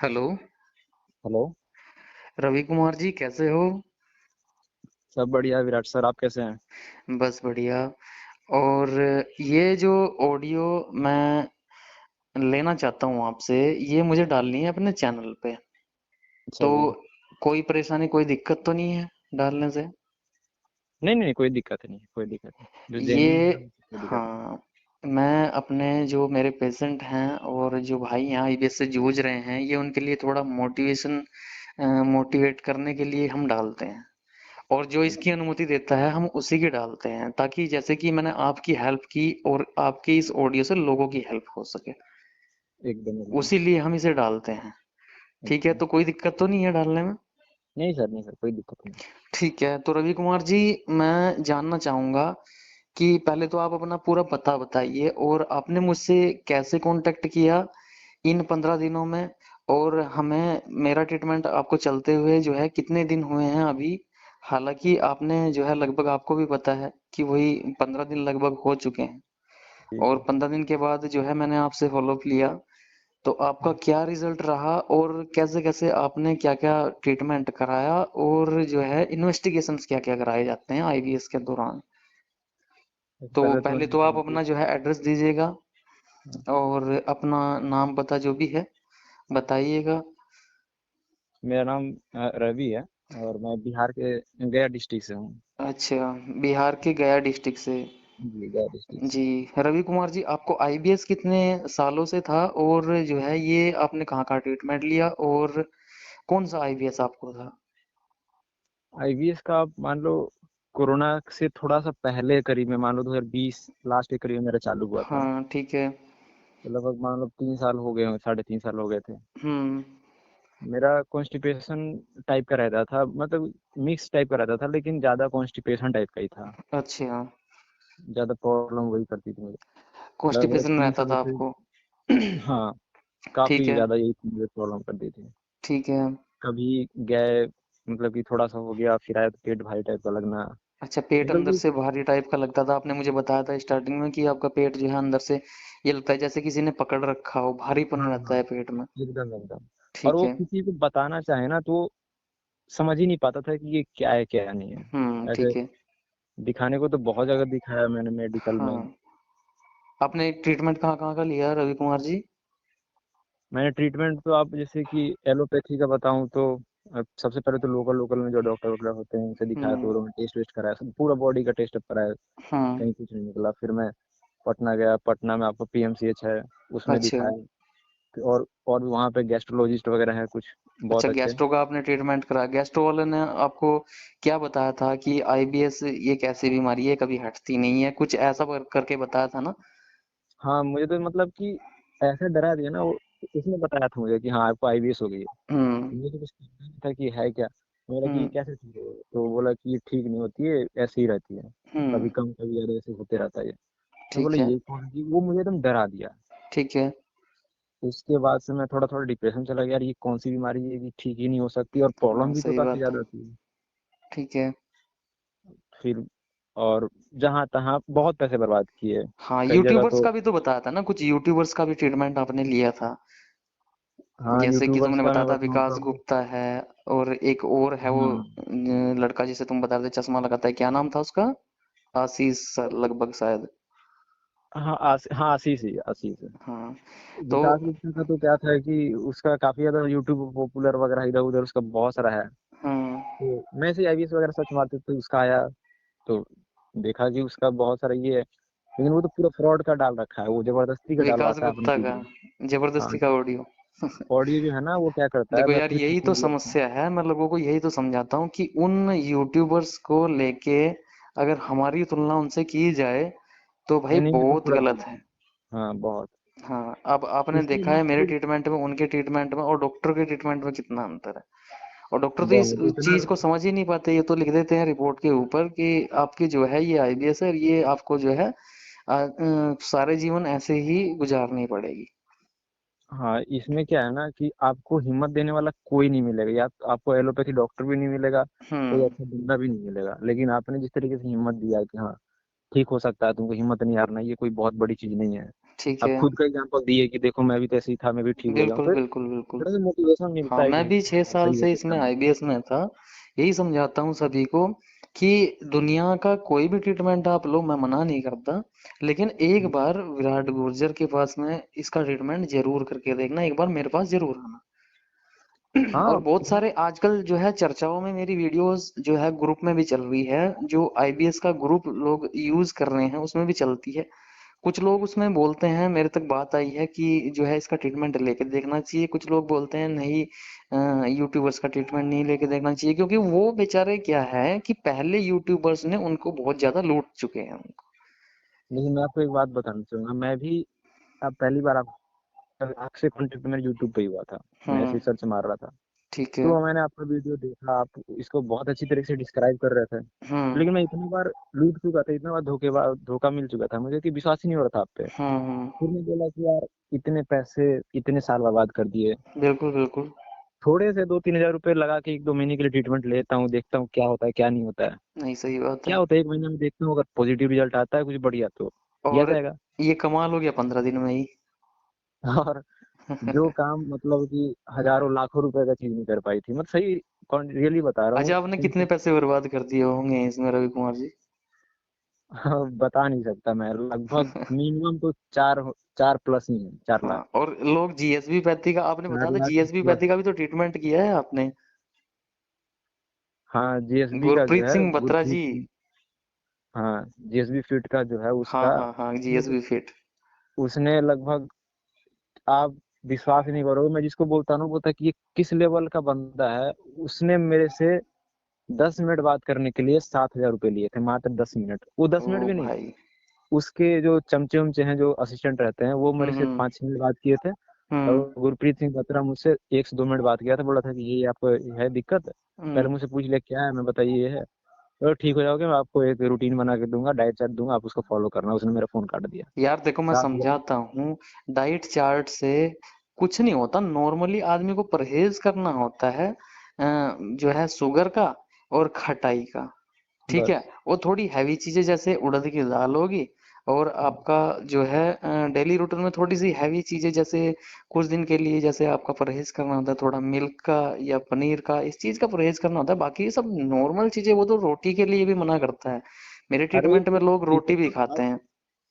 Hello. Hello. Ravi Kumar ji कैसे हो? सब बढ़िया विराट सर, आप कैसे हैं? बस बढ़िया। और ये जो ऑडियो मैं लेना चाहता हूँ आपसे, ये मुझे डालनी है अपने चैनल पे। अच्छा तो जी। कोई परेशानी, कोई दिक्कत तो नहीं है डालने से? नहीं नहीं, कोई दिक्कत नहीं, कोई दिक्कत नहीं। जो जेन्युइन ये है उससे कोई दिक्कत नहीं। हाँ, मैं अपने जो मेरे पेशेंट हैं और जो भाई यहाँ आईबीएस से जूझ रहे हैं, ये उनके लिए थोड़ा मोटिवेट करने के लिए हम डालते हैं। और जो इसकी अनुमति देता है हम उसी की डालते हैं, ताकि जैसे कि मैंने आपकी हेल्प की और आपकी इस ऑडियो से लोगों की हेल्प हो सके, एकदम एकदम। उसी लिए हम इसे डालते हैं। ठीक है, अच्छा। तो कोई दिक्कत तो नहीं है डालने में? नहीं सर, नहीं सर, कोई दिक्कत नहीं। ठीक है, तो रवि कुमार जी, मैं जानना चाहूंगा कि पहले तो आप अपना पूरा पता बताइए और आपने मुझसे कैसे कांटेक्ट किया इन 15 दिनों में। और हमें मेरा ट्रीटमेंट आपको चलते हुए जो है कितने दिन हुए हैं अभी? हालांकि आपने जो है लगभग, आपको भी पता है कि वही 15 दिन लगभग हो चुके हैं। जी और जी। 15 दिन के बाद जो है मैंने आपसे फॉलोअप लिया, तो आपका क्या रिजल्ट रहा और कैसे कैसे आपने क्या क्या ट्रीटमेंट कराया, और जो है इन्वेस्टिगेशंस क्या क्या कराए जाते हैं आईवीएस के दौरान? तो पहले तो पहले तो आप मैं अपना जो है एड्रेस दीजिएगा और अपना नाम पता जो भी है बताइएगा। मेरा नाम रवि है और मैं बिहार के गया डिस्ट्रिक्ट से हूँ। अच्छा, बिहार के गया डिस्ट्रिक्ट से। जी, गया डिस्ट्रिक्ट से। जी, रवि कुमार जी, आपको आईबीएस कितने सालों से था, और जो है ये आपने कहाँ कहाँ ट्रीटमेंट लिया, और कौन सा आईबीएस आपको था? आईवीएस का आप मान लो कोरोना से थोड़ा सा पहले करीब में मान लो 2020 लास्ट के करीब में मेरा चालू हुआ था। हाँ ठीक है। तो लगभग मान लो 3 साल हो गए, 3.5 साल हो गए थे। हम्म। मेरा कॉन्स्टिपेशन टाइप का रहता था, मतलब मिक्स टाइप का रहता था, लेकिन ज्यादा कॉन्स्टिपेशन टाइप का ही था। अच्छा, ज्यादा प्रॉब्लम वही करती थी मुझे। लगभग कॉन्स्टिपेशन तीन रहता साल था से। आपको? हाँ, ठीक काफी है। ज्यादा यही मुझे प्रॉब्लम करती थी। ठीक है। कभी गए, मतलब कि थोड़ा सा हो गया, फिर आया तो पेट भारी टाइप का लगना। अच्छा, पेट मतलब अंदर कि से भारी टाइप का लगता था, आपने मुझे बताया था स्टार्टिंग में कि आपका पेट जो है अंदर से ये लगता है जैसे किसी ने पकड़ रखा हो, भारीपन हाँ रहता हाँ, है पेट में। एकदम एकदम। और ठीक वो है। किसी को बताना चाहे ना तो समझ ही नहीं पाता था कि ये क्या है क्या नहीं है। ऐसे ठीक है। दिखाने को तो बहुत जगह दिखाया मैंने मेडिकल में। हाँ, आपने ट्रीटमेंट कहाँ कहाँ का लिया रवि कुमार जी? मैंने ट्रीटमेंट तो आप जैसे कि एलोपैथी का बताऊं तो सबसे पहले तो लोकल लोकल में जो डॉक्टर वगैरह होते हैं उनसे दिखाया, तो हम्म। उन्होंने टेस्ट वेस्ट कराया, सब पूरा बॉडी का टेस्ट कराया। हम्म। कहीं कुछ नहीं निकला। फिर मैं पटना गया, पटना में आपको पीएमसीएच है, उसमें अच्छा। दिखाया। और भी वहाँ पे गेस्ट्रोलॉजिस्ट वगैरह है कुछ अच्छा, बहुत अच्छे। गैस्ट्रो का आपने ट्रीटमेंट करा? गैस्ट्रो वाले ने आपको क्या बताया था कि आईबीएस ये कैसी बीमारी है, कभी हटती नहीं है, कुछ ऐसा करके बताया था ना? हाँ, मुझे तो मतलब कि ऐसे डरा दिया ना वो। उसने बताया था मुझे कि हाँ आपको आईबीएस हो गई है। हम्म। मुझे तो कुछ पता नहीं था कि है क्या। बोला कि ये हम्म। कैसे ठीक है, तो बोला कि ये ठीक नहीं होती है, ऐसे ही रहती है। कभी हम्म। कम कभी ज्यादा ऐसे होते रहता है ये। मैं ठीक बोला है। ये कौन सी, वो मुझे एकदम डरा दिया। ठीक है। उसके बाद से मैं थोड़ा थोड़ा डिप्रेशन चला गया, यार ये कौन सी बीमारी है, ये ठीक ही नहीं हो सकती, और हाँ प्रॉब्लम भी तो सही काफी बात है। ज्यादा थी। ठीक है। फिर और जहाँ तहाँ बहुत पैसे बर्बाद किए। हाँ, कई जगह यूट्यूबर्स तो। का भी तो बताया था ना, कुछ यूट्यूबर्स का भी ट्रीटमेंट आपने लिया था। हाँ, जैसे कि यूट्यूबर्स तुमने का बताया मैं था बताऊँ तो विकास आपको। गुप्ता है, और एक और है वो हाँ लड़का जिसे तुम बता रहे थे, चश्मा लगाता है, क्या नाम था उसका? आशीष लगभग शायद। हाँ, हाँ, आशीष ही, आशीष है। हाँ। तो विकास गुप्ता का तो क्या था कि उसका काफी ज्यादा यूट्यूब पॉपुलर वगैरह इधर उधर उसका बहुत सारा है। हाँ, तो मैं से आईवीएस वगैरह सर्च मारते तो उसका आया। तो देखा कि उसका बहुत सारा ये है, लेकिन वो तो पूरा फ्रॉड का डाल रखा है, वो जबरदस्ती का विकास डलवाता है अपनी गुप्ता का वीडियो। हाँ, जबरदस्ती का ऑडियो। ऑडियो जो है ना वो क्या करता है, देखो मैं यार, खुद यही तो एक्सपीरियंस था। समस्या है, मैं लोगों को यही तो समझाता हूँ कि उन यूट्यूबर्स को लेके अगर हमारी तुलना उनसे की जाए तो भाई नहीं नहीं, ये तो बहुत पूरा गलत गलत है। है। हाँ, बहुत। हाँ, अब आपने इसलिए देखा मैं है मेरे खुद ट्रीटमेंट में, उनके ट्रीटमेंट में और डॉक्टर के ट्रीटमेंट में कितना अंतर है। और डॉक्टर तो इस बहुत इतना। चीज को समझ ही नहीं पाते, ये तो लिख देते हैं रिपोर्ट के ऊपर कि आपकी जो है ये आईबीएस है और ये आपको जो है सारे जीवन ऐसे ही गुजारनी पड़ेगी। हाँ, इसमें क्या है ना कि आपको हिम्मत देने वाला कोई नहीं मिलेगा, या तो आपको एलोपैथी डॉक्टर भी नहीं मिलेगा, कोई हम्म। अच्छा बंदा भी नहीं मिलेगा। लेकिन आपने जिस तरीके से हिम्मत दिया कि हाँ ठीक हो सकता है, तुमको हिम्मत नहीं हारना, ये कोई बहुत बड़ी चीज नहीं है। ठीक आप है। खुद का एग्जांपल दिए कि देखो मैं भी तो ऐसे ही था, मैं भी ठीक हो जाऊँ, बिल्कुल तो बिल्कुल बिल्कुल। थोड़ा सा मोटिवेशन हाँ, मिलता है कि मैं भी छह हाँ साल सही हो से सकता इसमें है। आईबीएस में था। यही समझाता हूँ सभी को कि दुनिया का कोई भी ट्रीटमेंट आप लो, मैं मना नहीं करता, लेकिन एक बार विराट गुर्जर के पास में इसका ट्रीटमेंट जरूर करके देखना, एक बार मेरे पास जरूर आना। और हाँ बहुत सारे आजकल जो है चर्चाओं में मेरी वीडियोस जो है ग्रुप में भी चल रही है, जो आईबीएस का ग्रुप लोग यूज कर रहे हैं उसमें भी चलती है। कुछ लोग उसमें बोलते हैं, मेरे तक बात आई है कि जो है इसका ट्रीटमेंट लेके देखना चाहिए, कुछ लोग बोलते हैं नहीं, यूट्यूबर्स का ट्रीटमेंट नहीं लेके देखना चाहिए, क्योंकि वो बेचारे क्या है कि पहले यूट्यूबर्स ने उनको बहुत ज्यादा लूट चुके हैं उनको। लेकिन मैं आपको एक बात बताना चाहूंगा, मैं भी अब पहली बार आप आपसे कॉन्टेक्ट मेरा यूट्यूब पे ही हुआ था। मैं ऐसे हम्म। ही सर्च मार रहा था, ठीक है। तो मैंने आपका वीडियो देखा, आप इसको बहुत अच्छी तरीके से डिस्क्राइब कर रहे थे। हम्म लेकिन मैं इतनी बार लूट चुका था, इतना बार धोखा मिल चुका था मुझे कि विश्वास ही नहीं हो रहा था आप पे। हम्म। फिर मैं बोला कि यार इतने पैसे इतने साल बर्बाद कर दिए, बिल्कुल बिल्कुल। थोड़े से 2-3 हज़ार रुपए लगा के 1-2 महीने के लिए ट्रीटमेंट लेता हूँ, देखता हूँ क्या होता है क्या नहीं होता है। नहीं, सही बात क्या है। होता है 1 महीने में देखता हूँ, अगर पॉजिटिव रिजल्ट आता है कुछ बढ़िया तो किया और जाएगा। ये कमाल हो गया 15 दिन में ही। और जो काम मतलब कि हजारों लाखों रुपए का चीज नहीं कर पाई थी, मतलब सही रियली बता रहा अच्छा, हूँ आपने कितने सिंपल। पैसे बर्बाद कर दिए होंगे इसमें रवि कुमार जी? बता नहीं सकता मैं, लगभग मिनिमम तो 4 प्लस ही है, 4 लाख। हाँ, और लोग जीएसबी पैथी का, आपने चार बताया था लाख जीएसबी प्लस। पैथी का भी तो ट्रीटमेंट किया है आपने? हाँ जीएसबी का जो गुरप्रीत है, सिंह बत्रा गुरप्रीत जी। सिंह। हाँ जीएसबी फिट का जो है हाँ उसका, हाँ हाँ, जीएसबी फिट। उसने लगभग, आप विश्वास नहीं करोगे, मैं जिसको बोलता हूँ ना, बोलता है कि ये किस लेवल का बंदा है। उसने मेरे से 10 मिनट बात करने के लिए 7 हज़ार रुपये लिए थे, मात्र 10 मिनट, वो दस ओ मिनट भी नहीं। भाई। उसके जो चमचे उमचे हैं, जो असिस्टेंट रहते हैं, वो मेरे से हम्म 5-6 मिनट बात किए थे। हम्म और गुरप्रीत सिंह बत्रा मुझसे 1 से 2 मिनट बात किया था, बोला था कि ये आपको है दिक्कत, पहले हम्म। मुझसे पूछ लिया क्या है, मैं बताइए ये है, तो ठीक हो जाओगे, मैं आपको एक रूटीन बना के दूंगा, डाइट चार्ट दूंगा, आप उसको फॉलो करना। उसने मेरा फोन काट दिया। यार देखो, मैं 7 हज़ार। समझाता हूँ। डाइट चार्ट से कुछ नहीं होता, नॉर्मली आदमी को परहेज करना होता है, जो है शुगर का और खटाई का। ठीक है। बस। वो थोड़ी हैवी चीजें जैसे उड़द की दाल होगी, और आपका जो है डेली रूटीन में थोड़ी सी हैवी चीजें जैसे कुछ दिन के लिए जैसे आपका परहेज करना होता है थोड़ा मिल्क का या पनीर का, इस चीज का परहेज करना होता है। बाकी ये सब नॉर्मल चीजें, वो तो रोटी के लिए भी मना करता है। मेरे अरे ट्रीटमेंट में लोग रोटी भी इतना खाते हैं।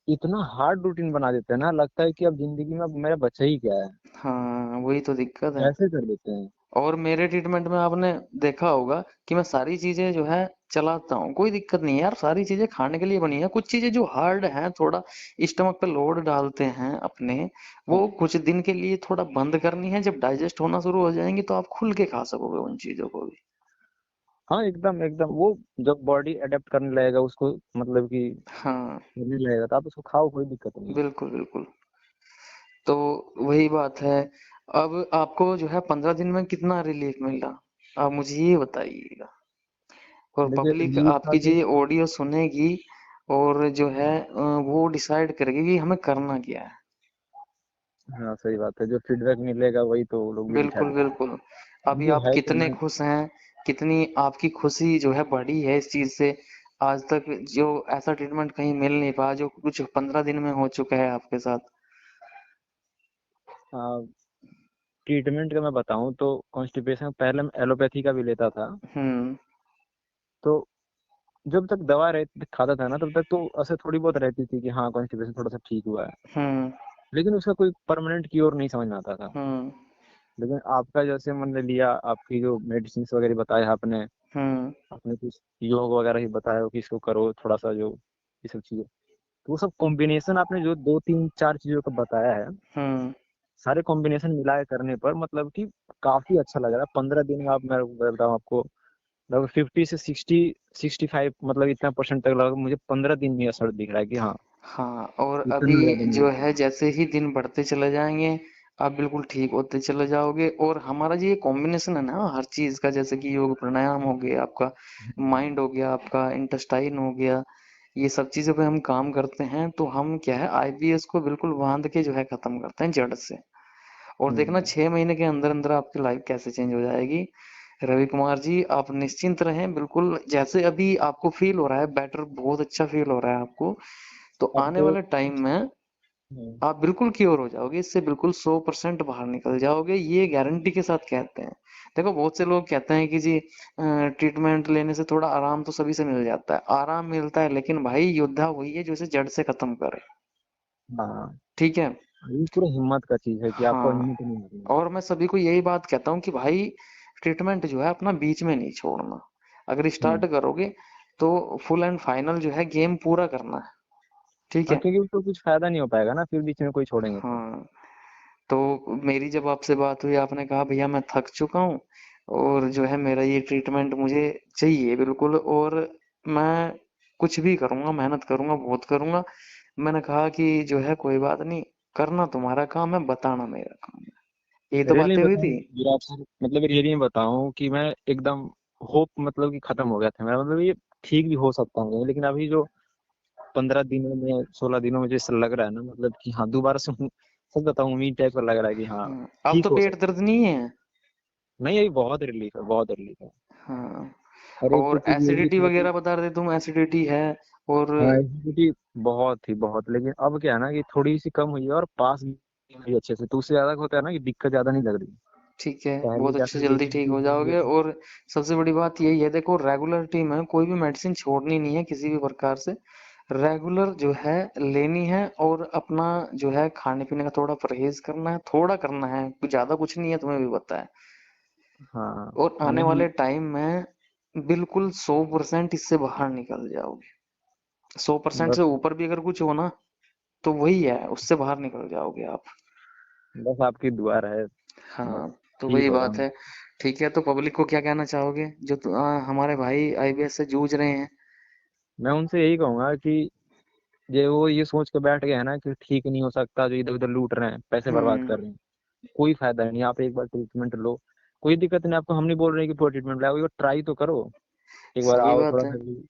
इतना हार्ड रूटीन बना देते हैं ना, लगता है कि अब जिंदगी में अब मेरा बचा ही क्या है, हाँ, वही तो दिक्कत है। ऐसे कर देते हैं। और मेरे ट्रीटमेंट में आपने देखा होगा कि मैं सारी चीजें जो है चलाता हूँ, कोई दिक्कत नहीं है यार, सारी चीजें खाने के लिए बनी है। कुछ चीजें जो हार्ड हैं, थोड़ा स्टमक पे लोड डालते हैं अपने, वो कुछ दिन के लिए थोड़ा बंद करनी है। जब डाइजेस्ट होना शुरू हो जाएंगी तो आप खुल के खा सकोगे उन चीजों को भी। हाँ एकदम एकदम, वो जब बॉडी अडेप्ट करने लगेगा उसको, मतलब कि हाँ, करने लगेगा, तो आप उसको खाओ, कोई दिक्कत नहीं है। बिल्कुल बिल्कुल। तो वही बात है। अब आपको जो है 15 दिन में कितना रिलीफ मिला, आप मुझे ये बताइएगा। और देखिए पब्लिक रिलीफ का आपकी जो तो, ये ऑडियो सुनेगी, और जो है वो डिसाइड करेगी कि हमें करना क्या है। हाँ सही बात है, जो फीडबैक मिलेगा वही तो वो लोग भी बिल्कुल डिसाइड बिल्कुल। करेंगे। अभी जो आप है तो कितने मैं, खुश हैं, कितनी आपकी खुशी जो है बढ़ी है इस चीज से। आज तक जो ऐसा ट्रीटमेंट कहीं मिल नहीं पाया जो कुछ 15 दिन में हो चुका है आपके साथ। ट्रीटमेंट का मैं बताऊं तो कॉन्स्टिपेशन पहले मैं एलोपैथी का भी लेता था। हम्म तो जब तक दवा खाता था ना, तब तक तो ऐसे थोड़ी बहुत रहती थी कि हाँ कॉन्स्टिपेशन थोड़ा सा ठीक हुआ है, हम्म लेकिन उसका कोई परमानेंट क्योर नहीं समझ में आता था। हम्म लेकिन आपका जैसे मैंने लिया, आपकी जो मेडिसिन वगैरह बताया आपने, हम्म आपने कुछ योग वगैरह ही बताया हो कि इसको करो थोड़ा सा, जो ये सब चीजें, तो वो सब कॉम्बिनेशन आपने जो 2-3-4 चीजों का बताया है, हम्म। सारे कॉम्बिनेशन मिला के करने पर मतलब कि काफी अच्छा लग रहा है। 15 दिन में आप, मैं बताऊँ आपको, लगभग 50 से 60 65 मतलब इतना परसेंट तक लगा, मुझे 15 दिन में असर दिख रहा है कि हाँ हाँ, और इतना अभी ज्यादा नहीं जो होता। है जैसे ही दिन बढ़ते चले जाएंगे, आप बिल्कुल ठीक होते चले जाओगे। और हमारा जो ये कॉम्बिनेशन है ना हर चीज का, जैसे कि योग प्राणायाम हो गया आपका, माइंड हो गया आपका, इंटेस्टाइन हो गया, ये सब चीजों पे हम काम करते हैं, तो हम क्या है आईबीएस को बिल्कुल बांध के जो है खत्म करते हैं जड़ से। और देखना हम्म। 6 महीने के अंदर अंदर आपकी लाइफ कैसे चेंज हो जाएगी। रवि कुमार जी, आप निश्चिंत रहें, बिल्कुल जैसे अभी आपको फील हो रहा है बेटर, बहुत अच्छा फील हो रहा है आपको, तो अब आने तो वाले टाइम में हम्म। आप बिल्कुल क्योर हो जाओगे, इससे बिल्कुल 100% बाहर निकल जाओगे, ये गारंटी के साथ कहते हैं। देखो बहुत से लोग कहते हैं कि जी ट्रीटमेंट लेने से थोड़ा आराम तो सभी से मिल जाता है, आराम मिलता है, लेकिन भाई योद्धा वही है जो इसे जड़ से खत्म करे। हाँ, ठीक है। ये पूरा हिम्मत का चीज है कि आपको हाँ, हिम्मत नहीं हारनी है। और मैं सभी को यही बात कहता हूँ कि भाई ट्रीटमेंट जो है अपना बीच में नहीं छोड़ना। अगर हम्म। स्टार्ट करोगे तो फुल एंड फाइनल जो है गेम पूरा करना है। ठीक हाँ, है। क्योंकि उसको कुछ फायदा नहीं हो पाएगा ना फिर बीच में कोई छोड़ेंगे तो। हाँ, तो मेरी जब आपसे बात हुई, आपने कहा भैया मैं थक चुका हूँ और जो है मेरा ये ट्रीटमेंट मुझे चाहिए बिल्कुल, और मैं कुछ भी करूँगा, मेहनत करूँगा, बहुत करूँगा। मैंने कहा कि जो है कोई बात नहीं, करना तुम्हारा काम है, बताना मेरा काम है। यही तो रियली बातें हुई बताऊं थी। विराट सर, मतलब रियली में बताऊं कि मैं एकदम होप मतलब कि खत्म हो गया था मेरा, मतलब ये ठीक भी हो सकता हूँ, लेकिन अभी जो 15 दिनों में 16 दिनों में जैसा लग रहा है ना, मतलब कि हाँ दोबारा से सच बताऊं उम्मीद टाइप का लग रहा है कि हाँ अब ठीक तो हो पेट सकता दर्द नहीं है। है। नहीं, अभी बहुत रिलीफ है, बहुत रिलीफ है। हाँ, अरे और क्योंकि ये भी एसिडिटी था कि वगैरह बता रहे तुम, एसिडिटी है और हाँ एसिडिटी बहुत थी बहुत, लेकिन अब क्या है ना कि थोड़ी सी कम हुई है और पास भी हुई अच्छे से, तो उससे ज्यादा होता है ना कि दिक्कत ज्यादा नहीं लग रही। ठीक है, पहले बहुत क्या अच्छे था कि जल्दी ठीक एसिडिटी हो हो जाओगे। गई थी। और सबसे बड़ी बात यही है, देखो रेगुलरिटी में कोई भी मेडिसिन छोड़नी नहीं है किसी भी प्रकार से, रेगुलर जो है लेनी है, और अपना जो है खाने पीने का थोड़ा परहेज करना है, थोड़ा करना है, कुछ ज्यादा कुछ नहीं है, तुम्हें भी पता है। हाँ। और आने नहीं, वाले टाइम में बिल्कुल 100% इससे बाहर निकल जाओगे। 100% से बस ऊपर भी अगर कुछ हो ना, तो वही है, उससे बाहर निकल जाओगे आप। बस आपकी दुआ रहे, बस हाँ, तो ठीक वही हो बात जाऊं। है। ठीक है, तो पब्लिक को क्या कहना चाहोगे जो हमारे भाई आईबीएस से जूझ रहे हैं? मैं उनसे यही कहूंगा कि ये वो ये सोच के बैठ गए हैं ना कि ठीक नहीं हो सकता, जो इधर उधर लूट रहे हैं पैसे बर्बाद हम्म। कर रहे हैं, कोई फायदा नहीं। आप एक बार ट्रीटमेंट लो, कोई दिक्कत नहीं आपको, हम नहीं बोल रहे कि पूरा ट्रीटमेंट लाओ, एक बार ट्राई तो करो। एक बार सही आओ बात थोड़ा है। सा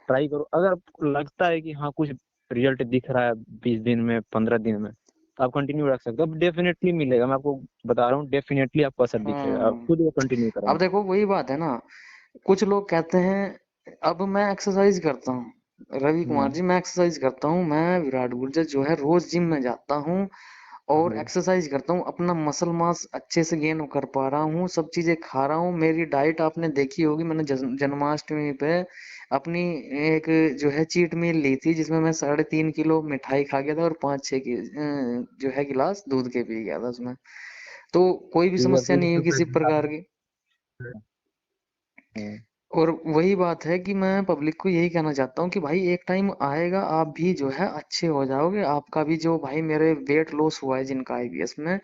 ट्राई करो, अगर आपको लगता है कि हाँ कुछ रिजल्ट दिख रहा है 20 दिन में 15 दिन में, तो आप कंटिन्यू रख सकते हो, अब डेफिनेटली मिलेगा, मैं आपको बता रहा हूँ, डेफिनेटली आपको असर दिखेगा, आप हम्म। खुद वो कंटिन्यू अब करेंगे। देखो वही बात है ना, कुछ लोग कहते हैं, अब मैं एक्सरसाइज करता हूँ रवि कुमार हम्म। जी, मैं एक्सरसाइज करता हूँ, मैं विराट गुर्जर जो है रोज जिम में जाता हूँ और जी। एक्सरसाइज करता हूँ, अपना मसल मास अच्छे से गेन कर पा रहा हूँ, सब चीजें खा रहा हूँ, मेरी डाइट आपने देखी होगी, मैंने जन्माष्टमी पे अपनी एक जो है चीट मील ली थी, जिसमें मैं 3.5 किलो मिठाई खा गया था और 5-6 जो है गिलास दूध के पी गया था उसमें। तो कोई भी ठीक है, समस्या कोई नहीं हुई दिक्कत किसी प्रकार नहीं की। है। और वही बात है कि मैं पब्लिक को यही कहना चाहता हूँ कि भाई एक टाइम आएगा, आप भी जो है अच्छे हो जाओगे, आपका भी जो भाई मेरे वेट लॉस हुआ है जिनका आईबीएस में,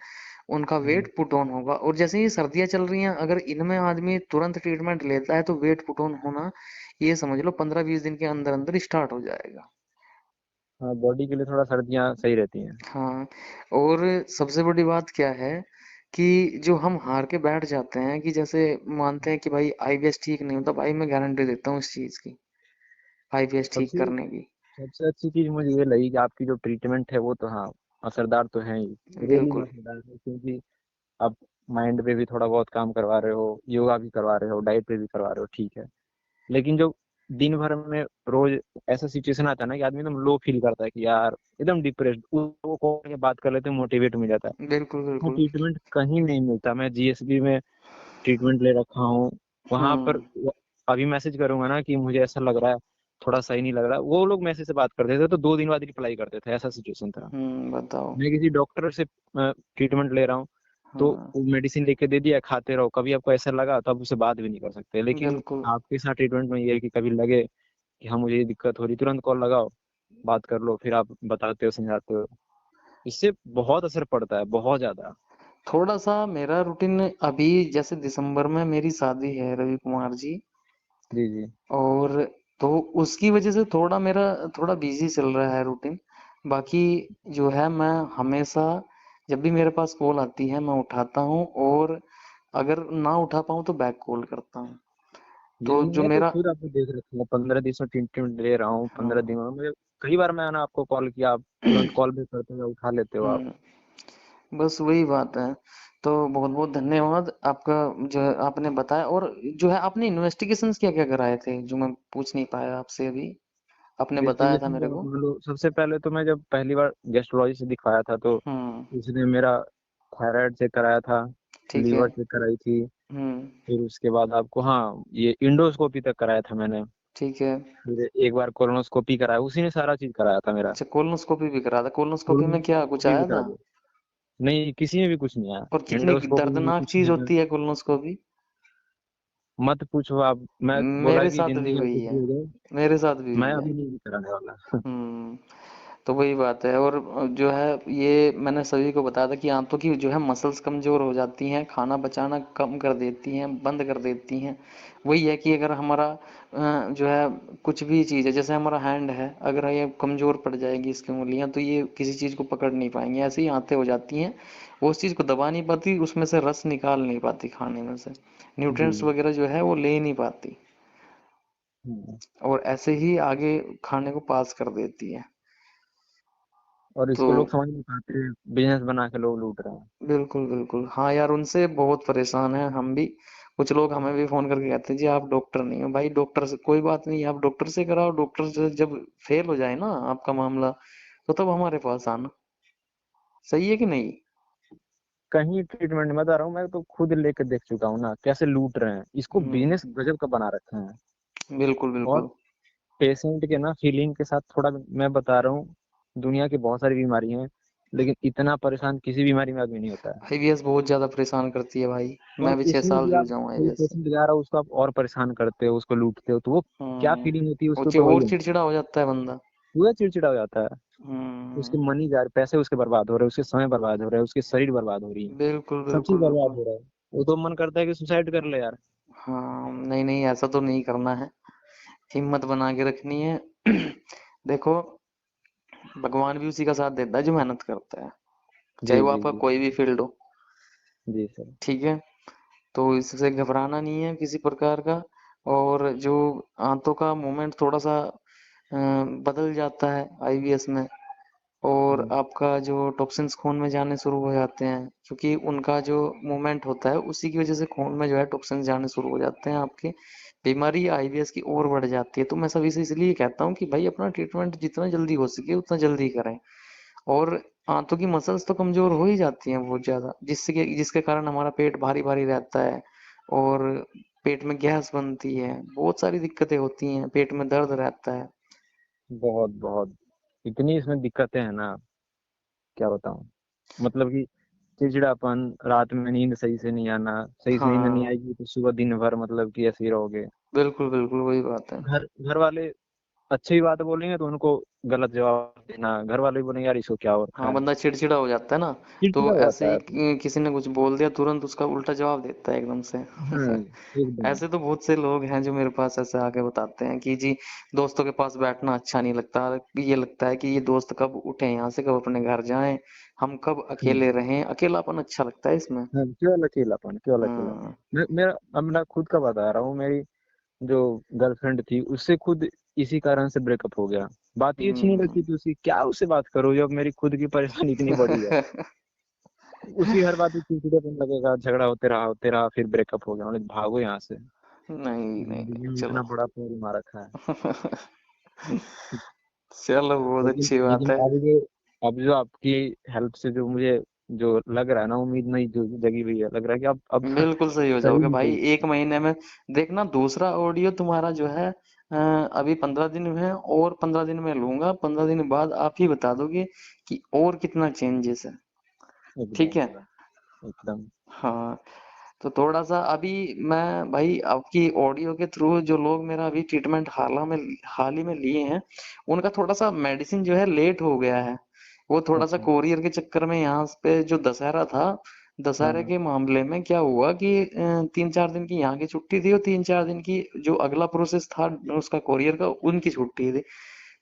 उनका हम्म। वेट पुट ऑन होगा। और जैसे ही सर्दियां चल रही हैं, अगर इनमें आदमी तुरंत ट्रीटमेंट लेता है तो वेट पुट ऑन होना, ये समझ लो 15-20 दिन के अंदर अंदर स्टार्ट हो जाएगा। हाँ, बॉडी के लिए थोड़ा सर्दियाँ सही रहती हैं। हाँ, और सबसे बड़ी बात क्या है कि जो हम हार के बैठ जाते हैं, कि जैसे मानते हैं कि भाई आईबीएस ठीक नहीं होता, भाई मैं गारंटी देता हूँ इस चीज की, आईबीएस ठीक सबसे करने की। सबसे अच्छी चीज मुझे ये लगी कि आपकी जो ट्रीटमेंट है वो तो हाँ असरदार तो है ही, रियली में बिल्कुल। असरदार है, क्योंकि आप माइंड पे भी थोड़ा बहुत काम करवा रहे हो, योगा भी करवा रहे हो, डाइट पे भी करवा रहे हो, ठीक है। लेकिन जो दिन भर में रोज ऐसा सिचुएशन आता है ना कि आदमी एकदम लो फील करता है कि यार एकदम डिप्रेस्ड, वो कॉल में बात कर लेते हैं मोटिवेट मिल जाता है। बिल्कुल वो बिल्कुल। ट्रीटमेंट कहीं नहीं मिलता, मैं जीएसबी में ट्रीटमेंट ले रखा हूँ, वहां पर हम्म। अभी मैसेज करूंगा ना कि मुझे ऐसा लग रहा है, थोड़ा सही नहीं लग रहा, वो लोग मैसेज से बात करते थे तो 2 दिन बाद रिप्लाई करते थे, ऐसा सिचुएशन था। बताओ। मैं किसी डॉक्टर से ट्रीटमेंट ले रहा हूँ, तो हाँ। वो मेडिसिन लिख के दे दिया, खाते रहो, कभी आपको ऐसा लगा तो आप उससे बात भी नहीं कर सकते, लेकिन बिल्कुल। आपके साथ ट्रीटमेंट में ये है कि कभी लगे कि हाँ मुझे ये दिक्कत हो रही, तुरंत कॉल लगाओ, बात कर लो, फिर आप बताते हो समझाते हो, इससे बहुत असर पड़ता है, बहुत ज्यादा। थोड़ा सा मेरा रूटीन अभी, जैसे दिसंबर में मेरी शादी है रवि कुमार जी, जी जी। और तो उसकी वजह से थोड़ा मेरा थोड़ा बिजी चल रहा है रूटीन। बाकी जो है मैं हमेशा, जब भी मेरे पास कॉल आती है मैं उठाता हूँ, और अगर ना उठा पाऊँ तो बैक कॉल करता हूँ। ये तो जो मैं तो मेरा, खुद आपको देख रखा हूँ, 15 दिन से ट्रीटमेंट ले रहा हूँ, हाँ। 15 दिनों में मुझे कई बार मैंने आपको कॉल किया, आप तुरंत कॉल भी करते हो, उठा लेते हो आप। हम्म। बस वही बात है। तो बहुत बहुत धन्यवाद आपका, जो है आपने बताया। और जो है आपने इन्वेस्टिगेशंस क्या क्या कराए थे जो मैं पूछ नहीं पाया आपसे अभी? आपने बताया था इन्वेस्टिगेशन मेरे क्या को। मान लो, सबसे पहले तो मैं जब पहली बार गैस्ट्रोलॉजिस्ट से दिखाया था तो हम्म। उसने मेरा थायराइड चेक कराया था, ठीक है। लीवर चेक कराई थी। हम्म। फिर उसके बाद आपको, हाँ, ये इंडोस्कोपी तक कराया था मैंने। ठीक है। फिर एक बार कोलोनोस्कोपी कराया, उसी ने सारा चीज कराया था मेरा। अच्छा, कोलोनोस्कोपी भी करा था? कोलोनोस्कोपी में क्या कुछ कोलोनोस्कोपी भी आया करा था? दिया। नहीं, किसी में भी कुछ नहीं आया। और कितनी इंडोस्कोपी में भी दर्दनाक कुछ चीज नहीं आया। होती है कोलोनोस्कोपी? मत पूछो आप, मैं बोला मेरे कि साथ भी जिंदगी में वही कुछ भी है। हो जाए, मेरे साथ भी मैं वही है। अभी नहीं कराने वाला। हम्म। तो वही बात है। और जो है, ये मैंने सभी को बताया था कि आंतों की जो है मसल्स कमजोर हो जाती हैं, खाना पचाना कम कर देती हैं, बंद कर देती हैं। वही है कि अगर हमारा जो है कुछ भी चीज़ है, जैसे हमारा हैंड है, अगर ये कमजोर पड़ जाएगी इसकी उंगलियां, तो ये किसी चीज़ को पकड़ नहीं पाएंगे। ऐसे ही आंतें हो जाती हैं, वो उस चीज़ को दबा नहीं पाती, उसमें से रस निकाल नहीं पाती, खाने में से न्यूट्रिएंट्स जी। वगैरह जो है वो ले नहीं पाती, हम्म। और ऐसे ही आगे खाने को पास कर देती है। और तो इसको लोग समझ नहीं पाते, बिजनेस बना के लोग लूट रहे हैं। बिल्कुल बिल्कुल, हाँ यार, उनसे बहुत परेशान हैं हम भी। कुछ लोग हमें भी फोन करके कहते हैं जी आप डॉक्टर नहीं हो। भाई डॉक्टर से कोई बात नहीं, आप डॉक्टर से कराओ, डॉक्टर से जब फेल हो जाए ना आपका मामला, तो तब हमारे पास आना। सही है कि नहीं? कहीं ट्रीटमेंट में बता रहा हूँ, मैं तो खुद लेके देख चुका हूँ ना कैसे लूट रहे हैं, इसको हम्म। बिजनेस गजब का बना रखे हैं। बिल्कुल और बिल्कुल। पेशेंट के ना फीलिंग के साथ थोड़ा, मैं बता रहा हूँ, दुनिया की बहुत सारी बीमारी हैं, लेकिन इतना परेशान किसी बीमारी में आदमी नहीं होता है। आईवीएस बहुत ज्यादा परेशान करती है भाई। और मैं भी छह इसमें साल भी आप जूझा हूँ कोई आईवीएस से। पेशेंट जा रहा हो उसको आप और परेशान करते हो, उसको लूटते हो, तो वो क्या हम्म। फीलिंग होती है वो उसको, तो वही और है। चिड़चिड़ा हो जाता है बंदा। पूरा चिड़चिड़ा हो जाता है। हम्म। उसके मनी जा रहे, पैसे उसके बर्बाद हो रहे हैं, उसके समय बर्बाद हो रहा है, उसके शरीर बर्बाद हो रही है, बिल्कुल सब चीज बिल्कुल बर्बाद बिल्कुल। हो रहा है। वो तो मन करता है कि सुसाइड कर ले यार। हाँ, नहीं नहीं, ऐसा तो नहीं करना है। हिम्मत बना के रखनी है। देखो, भगवान भी उसी का साथ देता है जो मेहनत करता है, चाहे जी वो जी आपका जी। कोई भी फील्ड हो। जी सर। ठीक है। तो इससे घबराना नहीं है किसी प्रकार का। और जो आंतों का मूवमेंट थोड़ा सा बदल जाता है आईवीएस में, और हम्म। आपका जो टॉक्सिन्स खून में जाने शुरू हो जाते हैं, क्योंकि उनका जो मूवमेंट होता है उसी की वजह से खून में जो है टॉक्सिन्स जाने शुरू हो जाते हैं आपके। बीमारी आईवीएस की और बढ़ जाती है। तो मैं सभी से इसलिए कहता हूँ कि भाई अपना ट्रीटमेंट जितना जल्दी हो सके उतना जल्दी करें। और आंतों की मसल्स तो कमजोर हो ही जाती हैं बहुत ज्यादा, जिसके कारण हमारा पेट भारी भारी रहता है, और पेट में गैस बनती है, बहुत सारी दिक्कतें होती हैं, पेट में दर्द रहता है। बहुत बहुत, इतनी इसमें दिक्कतें हैं ना, क्या बताऊं। मतलब कि चिड़चिड़ापन, रात में नींद सही से नहीं आना, सही से नींद नहीं हाँ, आएगी तो सुबह दिन भर मतलब कि ऐसे ही रहोगे। बिल्कुल बिल्कुल, वही बात है। घर वाले अच्छी बात बोलेंगे तो उनको गलत जवाब देना, घर वाले भी बोलेंगे यार इसको क्या हो रखा हाँ, है। बंदा चिड़चिड़ा हो जाता है ना। तो चिड़चिड़ा हो ऐसे जाता ही है तो। किसी ने कुछ बोल दिया, तुरंत उसका उल्टा जवाब देता है एकदम से। हाँ, एकदम। ऐसे तो बहुत से लोग हैं जो मेरे पास ऐसे आके बताते हैं कि जी दोस्तों के पास बैठना अच्छा नहीं लगता, ये लगता है कि ये दोस्त कब उठे यहाँ से, कब अपने घर जाएं, हम कब हम्म। अकेले रहें, अकेलापन अच्छा लगता है इसमें। हाँ, केवल अकेलापन, केवल अकेलापन। हाँ। मेरा अपना खुद का बता रहा हूँ, मेरी जो गर्लफ्रेंड थी उससे खुद इसी कारण से ब्रेकअप हो गया। बात ही अच्छी नहीं हम्म। लगती थी उसकी, क्या उससे बात करो जब मेरी खुद की परेशानी इतनी बड़ी है। उसकी हर बात में चिड़चिड़ापन लगेगा, झगड़ा होते रहा, फिर ब्रेकअप हो गया, मतलब भागो यहाँ से। नहीं नहीं जिंदगी नहीं, में चलो। इतना बड़ा पेड़ मार रखा है। चलो, बहुत लेकिन अच्छी बात लेकिन है। अब जो आपकी हेल्प से जो मुझे जो लग रहा है ना, उम्मीद नहीं जो जगी हुई है, लग रहा है कि अब बिल्कुल सही हो सही जाओगे में भाई, सही। 1 महीने में। देखना, दूसरा ऑडियो तुम्हारा जो है अभी 15 दिन में है, और 15 दिन में लूंगा, 15 दिन बाद आप ही बता दोगे कि और कितना चेंजेस है। ठीक एकदम है। एकदम एकदम। हाँ। तो थोड़ा सा अभी मैं भाई आपकी ऑडियो के थ्रू जो लोग मेरा अभी ट्रीटमेंट हाल ही में लिए हैं, उनका थोड़ा सा मेडिसिन जो है लेट हो गया है। वो थोड़ा सा अच्छा। कोरियर के चक्कर में, यहाँ पे जो दशहरा था, हाँ दशहरे हाँ। के मामले में क्या हुआ कि 3-4 दिन की यहाँ की छुट्टी थी, और 3-4 दिन की जो अगला प्रोसेस था उसका कोरियर का, उनकी छुट्टी थी।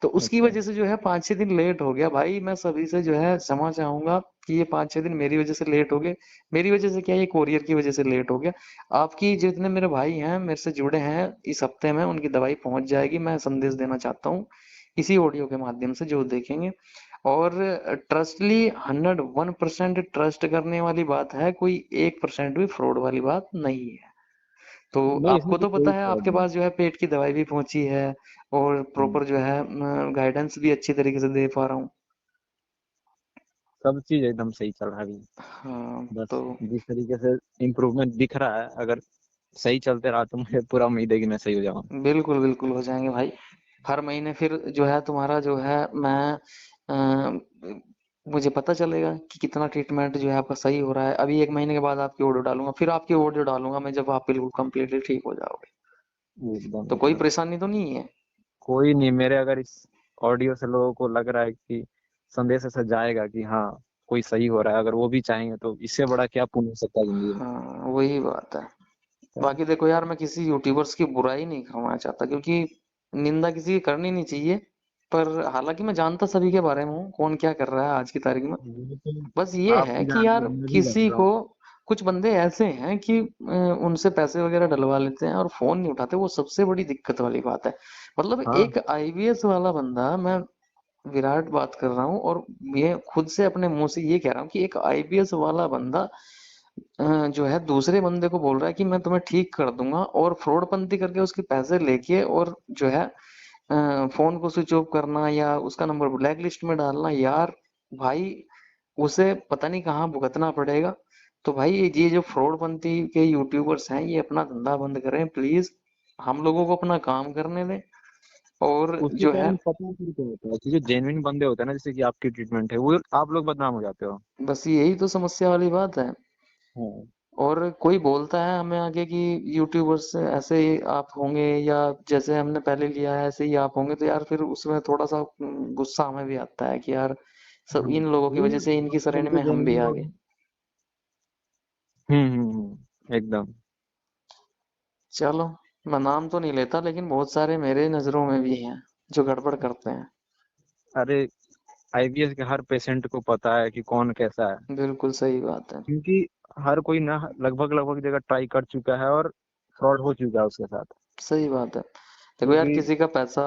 तो उसकी अच्छा। वजह से जो है 5-6 दिन लेट हो गया भाई। मैं सभी से जो है क्षमा चाहूंगा कि ये 5-6 दिन मेरी वजह से लेट हो गए। मेरी वजह से क्या, ये कोरियर की वजह से लेट हो गया। आपकी जितने मेरे भाई हैं मेरे से जुड़े हैं, इस हफ्ते में उनकी दवाई पहुंच जाएगी। मैं संदेश देना चाहता हूँ इसी ऑडियो के माध्यम से, जो देखेंगे। और ट्रस्टली 101% ट्रस्ट करने वाली बात है, कोई 1% भी फ्रॉड वाली बात नहीं है। तो नहीं, इसमें आपको तो तो कोई पता है आपके प्रॉब्लम नहीं। पास जो है पेट की दवाई भी पहुंची है और हम्म, प्रॉपर जो है गाइडेंस भी अच्छी तरीके से दे पा रहा हूँ। सब चीज एकदम सही चल रहा है अभी। हाँ बस तो जिस तरीके से इम्प्रूवमेंट दिख रहा है, अगर सही चलते रहा तो मुझे पूरा उम्मीद है कि मैं सही हो जाऊंगा। बिल्कुल बिल्कुल हो जाएंगे भाई। हर महीने फिर जो है तुम्हारा जो है मैं मुझे पता चलेगा कि कितना ट्रीटमेंट जो है आपका सही हो रहा है। अभी 1 महीने के बाद आपकी ऑडियो डालूंगा, फिर आपकी ऑडियो डालूंगा मैं जब आप बिल्कुल कंप्लीटली ठीक हो जाओगे। एकदम तो कोई एकदम। परेशानी तो नहीं है? कोई नहीं, मेरे अगर इस ऑडियो से लोगों को लग रहा है कि संदेश ऐसा जाएगा कि हाँ कोई सही हो रहा है, अगर वो भी चाहेंगे तो इससे बड़ा क्या पुण्य हो सकता है जिंदगी में। हाँ वही बात है। तो बाकी देखो यार, मैं किसी यूट्यूबर्स की बुराई नहीं करना चाहता क्योंकि निंदा किसी की करनी नहीं चाहिए। पर हालांकि मैं जानता सभी के बारे में हूँ कौन क्या कर रहा है आज की तारीख में। वो तो बस ये आप है कि जान रहे यार हो, मैं भी जान किसी रहा को हूँ। कुछ बंदे ऐसे हैं कि उनसे पैसे वगैरह डलवा लेते हैं और फोन नहीं उठाते। वो सबसे बड़ी दिक्कत वाली बात है। मतलब हाँ एक आईवीएस वाला बंदा, मैं विराट बात कर रहा हूँ और ये खुद से अपने मुंह से ये कह रहा हूँ कि एक आईपीएस वाला बंदा जो है दूसरे बंदे को बोल रहा है कि मैं तुम्हें ठीक कर दूंगा और फ्रॉडपंती करके उसके पैसे लेके और जो है फोन को स्विच ऑफ करना या उसका नंबर ब्लैक लिस्ट में डालना। यार भाई उसे पता नहीं कहाँ भुगतना पड़ेगा। तो भाई ये जो फ्रॉडपंती के यूट्यूबर्स हैं ये अपना धंधा बंद करें प्लीज। हम लोगों को अपना काम करने दें। और उसी जो है टाइम पता फिर क्या होता है कि जो जेन्युइन बंदे होते हैं ना, जैसे कि आपकी ट्रीटमेंट है, वो आप लोग बदनाम हो जाते हो। बस यही तो समस्या वाली बात है। हाँ और कोई बोलता है हमें आगे कि यूट्यूबर्स ऐसे ही आप होंगे या जैसे हमने पहले लिया है ऐसे ही आप होंगे, तो यार फिर उसमें थोड़ा सा गुस्सा हमें भी आता है कि यार सब हाँ, इन लोगों की वो वजह से इनकी आजकल श्रेणी के में हम भी जेन्युइन आ लोग गए। हैं। एकदम। चलो, मैं नाम तो नहीं लेता लेकिन बहुत सारे मेरे नजरों में भी हैं जो गड़बड़ करते हैं। अरे आईबीएस के हर पेशेंट को पता है कि कौन कैसा है, बिल्कुल सही बात है। क्योंकि हर कोई ना लगभग लगभग जगह ट्राई कर चुका है और फ्रॉड हो चुका है उसके साथ। सही बात है। देखो यार, क्योंकि किसी का पैसा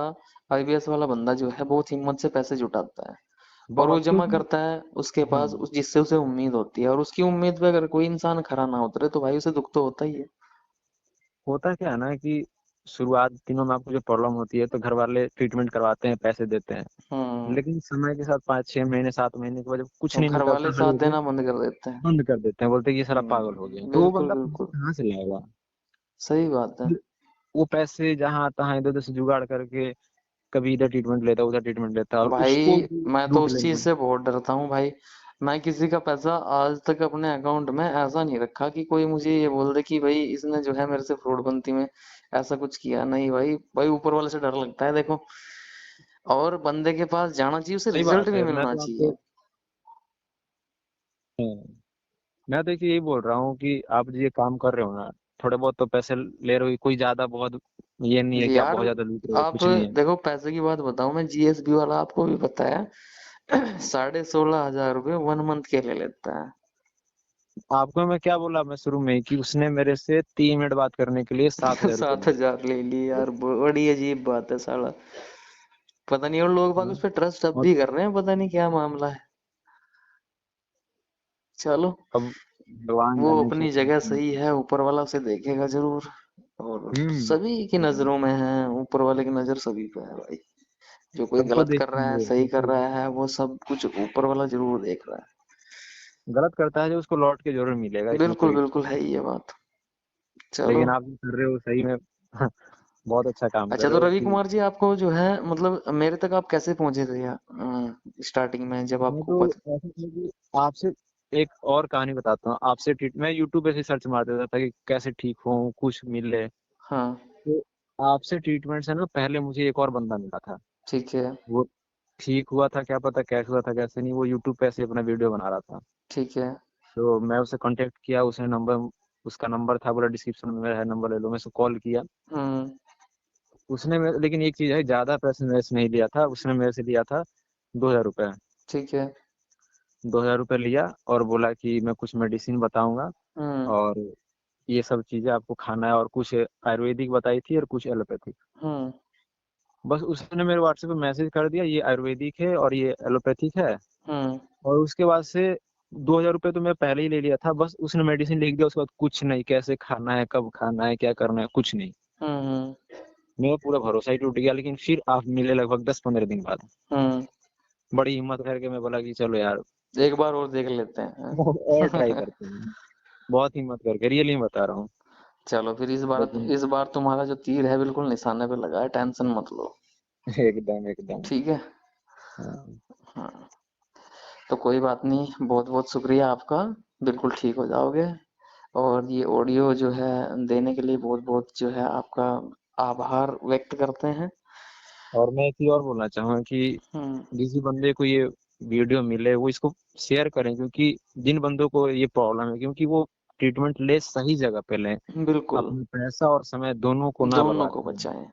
आईबीएस वाला बंदा जो है बहुत हिम्मत से पैसे जुटाता है और वो बहुत, जमा क्योंकि करता है उसके हाँ पास जिससे उसे उम्मीद होती है। और उसकी उम्मीद पे अगर कोई इंसान खरा ना उतरे तो भाई उसे दुख तो होता ही है। होता क्या है ना कि शुरुआत दिनों में आपको जो प्रॉब्लम होती है तो घर वाले ट्रीटमेंट करवाते हैं, पैसे देते हैं। हम्म। लेकिन समय के साथ 5 6 महीने 7 महीने के बाद जब कुछ और नहीं घर निकलता वाले हर साथ जगह, देना बंद कर देते हैं। बंद कर देते हैं, बोलते हैं ये सारा पागल हो गया, तो वो बिल्कुल बंदा पैसे बिल्कुल कहाँ से लाएगा। सही बात है। वो पैसे जहाँ तहाँ इधर उधर से जुगाड़ करके कभी इधर ट्रीटमेंट लेता है, उधर ट्रीटमेंट लेता है, और उसको भाई भी मैं तो लूट उस चीज लेगा। से बहुत डरता हूँ भाई। मैं किसी का पैसा आज तक अपने अकाउंट में ऐसा नहीं रखा कि कोई मुझे ये बोल दे कि भाई इसने जो है मेरे से फ्रॉडपंती में ऐसा कुछ किया। नहीं भाई, भाई ऊपर वाले से डर लगता है देखो। और बंदे के पास जाना चाहिए, उसे सही रिजल्ट बात भी है। मैं मिलना तो चाहिए। आपको, हाँ, मैं देखिए यही बोल रहा हूँ कि आप जो ये काम कर रहे हो ना, थोड़े बहुत तो पैसे ले रहे हो, कोई ज्यादा बहुत ये नहीं है कि आप यार बहुत ज्यादा लूट रहे हो, आप कुछ नहीं है। देखो, पैसे की बात बताऊं, मैं जीएसबी वाला आपको भी पता है 16,500 रुपये 1 मंथ के ले लेता है। आपको मैं क्या बोला मैं शुरू में ही, कि उसने मेरे से 3 मिनट बात करने के लिए 7,000 रुपये सात लिए। हजार ले लिए यार, बड़ी अजीब बात है साला। पता नहीं और लोग बाग हाँ, उस पर ट्रस्ट अब और भी कर रहे हैं, पता नहीं क्या मामला है। चलो, अब भगवान वो जाने क्या अपनी जगह करते हैं। सही है, ऊपर वाला उसे देखेगा जरूर। और सभी की एकदम। नजरों में है, ऊपर वाले की नजर सभी पे है भाई। जो कोई सबको गलत कर रहा है देखेंगे, सही कर सबको रहा है वो सब कुछ ऊपर वाला जरूर देख रहा गलत करता है जो उसको लौट के जरूर मिलेगा, है। इसमें बिल्कुल कोई। बिल्कुल है ही ये बात। चलो। लेकिन आप जो कर रहे हो सही में बहुत अच्छा काम कर अच्छा, रहे तो हो रवि कि कुमार जी आपको जो है मतलब मेरे तक आप कैसे पहुंचे थे यार स्टार्टिंग में जब मैं आपको तो पता। ऐसा था कि आपसे एक और कहानी बताता हूँ। आपसे ठीक, मैं यूट्यूब पे से सर्च मार देता था कि कैसे ठीक हूँ, कुछ मिले। हाँ। तो आपसे ट्रीटमेंट से ना पहले मुझे एक और बंदा मिला था। ठीक है। वो ठीक हुआ था, क्या पता कैसे हुआ था कैसे नहीं, वो यूट्यूब पे ऐसे अपना वीडियो बना रहा था। ठीक है। तो मैं उसे कांटेक्ट किया, उसने नंबर, उसका नंबर था, बोला डिस्क्रिप्शन में मेरा है, नंबर ले लो। मैं उसको कॉल किया। हम्म। लेकिन एक चीज है, ज्यादा पैसे मेरे से नहीं लिया था उसने, मेरे से लिया था 2,000 रुपये। ठीक है। 2,000 रुपये लिया और बोला कि मैं कुछ मेडिसिन बताऊंगा, हम्म। और ये सब चीजें आपको खाना है, और कुछ आयुर्वेदिक बताई थी और कुछ एलोपैथिक। हम्म। बस उसने मेरे व्हाट्सएप पे मैसेज कर दिया, ये आयुर्वेदिक है और ये एलोपैथिक है। हम्म। और उसके बाद से 2,000 रुपये तो मैं पहले ही ले लिया था, बस उसने मेडिसिन लिख दिया, उसके बाद कुछ नहीं, कैसे खाना है, कब खाना है, क्या करना है, कुछ नहीं। हम्म मेरा पूरा भरोसा ही टूट गया। लेकिन फिर आप मिले लगभग 10-15 दिन बाद। हम्म। बड़ी हिम्मत करके मैं बोला कि चलो यार एक बार और देख लेते हैं। और ट्राई करते हैं। बहुत हिम्मत करके, रियली बता रहा हूँ। चलो फिर लेकिन इस बार तुम्हारा जो तीर है बिल्कुल निशाने पे लगा है, टेंशन मत लो। एकदम एकदम। ठीक है। हाँ। हाँ, तो कोई बात नहीं, बहुत बहुत शुक्रिया आपका। बिल्कुल ठीक हो जाओगे। और ये ऑडियो जो है देने के लिए बहुत बहुत जो है आपका आभार व्यक्त करते हैं। और मैं एक चीज और बोलना चाहूंगा कि हम्म। किसी बंदे को ये वीडियो मिले वो इसको शेयर करें, क्योंकि जिन बंदों को ये प्रॉब्लम है, क्योंकि वो ट्रीटमेंट ले सही जगह पे लें, बिल्कुल। अपना पैसा और समय दोनों को ना दोनों बर्बाद को करें। बचाएं, है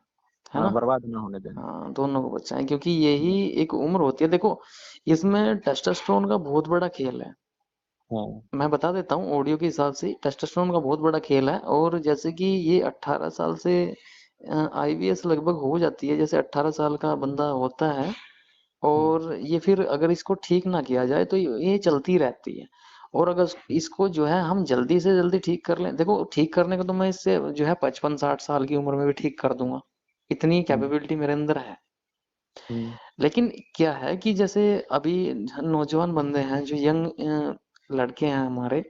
हाँ, ना। बर्बाद ना होने दें। हाँ, दोनों को बचाएं क्योंकि यही एक उम्र होती है, देखो इसमें टेस्टोस्टेरोन का बहुत बड़ा खेल है। हाँ। मैं बता देता हूँ, ऑडियो के हिसाब से टेस्टोस्टेरोन का बहुत बड़ा खेल है। और जैसे कि ये 18 साल से आईवीएस लगभग हो जाती है, जैसे 18 साल का बंदा होता है। हम्म, और ये फिर अगर इसको ठीक ना किया जाए तो ये चलती रहती है। और अगर इसको जो है हम जल्दी से जल्दी ठीक कर लें, देखो ठीक करने को तो मैं इससे जो है 55-60 साल की उम्र में भी ठीक कर दूंगा, इतनी हम्म, कैपेबिलिटी मेरे अंदर है। हम्म, लेकिन क्या है कि जैसे अभी नौजवान बंदे हैं जो यंग लड़के हैं हमारे,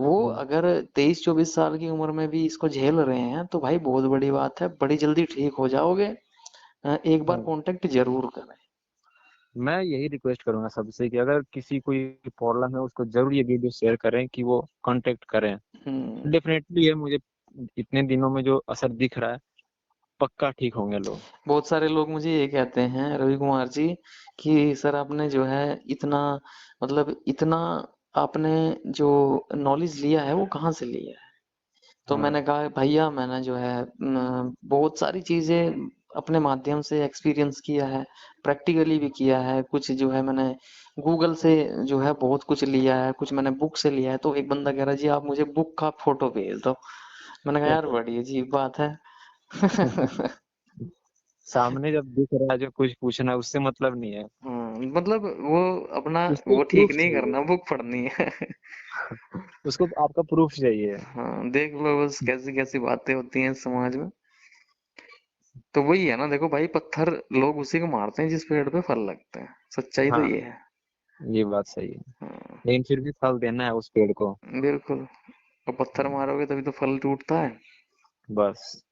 वो हम्म, अगर 23-24 साल की उम्र में भी इसको झेल रहे हैं तो भाई बहुत बड़ी बात है, बड़ी जल्दी ठीक हो जाओगे। एक बार हाँ। कांटेक्ट जरूर करें। मैं यही रिक्वेस्ट करूंगा सबसे कि अगर किसी को ये प्रॉब्लम है उसको जरूर ये वीडियो शेयर करें, कि वो कांटेक्ट करें। हम्म। डेफिनेटली है, मुझे इतने दिनों में जो असर दिख रहा है, पक्का ठीक होंगे लोग। बहुत सारे लोग मुझे ये कहते हैं रवि कुमार जी कि सर आपने जो है इतना, मतलब इतना आपने जो नॉलेज लिया है वो कहाँ से लिया है। तो मैंने हाँ। कहा भैया मैंने जो है बहुत सारी चीजें अपने माध्यम से एक्सपीरियंस किया है, प्रैक्टिकली भी किया है, कुछ जो है मैंने गूगल से जो है बहुत कुछ लिया है, कुछ मैंने बुक से लिया है। तो एक बंदा कह रहा जी आप मुझे बुक का फोटो भेज दो। मैंने कहा यार बड़ी अजीब बात है। सामने जब दिख रहा है जो कुछ पूछना, उससे मतलब नहीं है। मतलब वो अपना उसको वो ठीक प्रूफ नहीं चाहिए। करना, बुक पढ़नी है। उसको आपका प्रूफ चाहिए। हाँ, देख लो बस कैसी कैसी बातें होती हैं समाज में। तो वही है ना, देखो भाई पत्थर लोग उसी को मारते हैं जिस पेड़ पे फल लगते हैं, सच्चाई तो हाँ, ये है। ये बात सही है। हाँ, लेकिन फिर भी फल देना है उस पेड़ को। बिल्कुल। और पत्थर मारोगे तभी तो फल टूटता है। बस।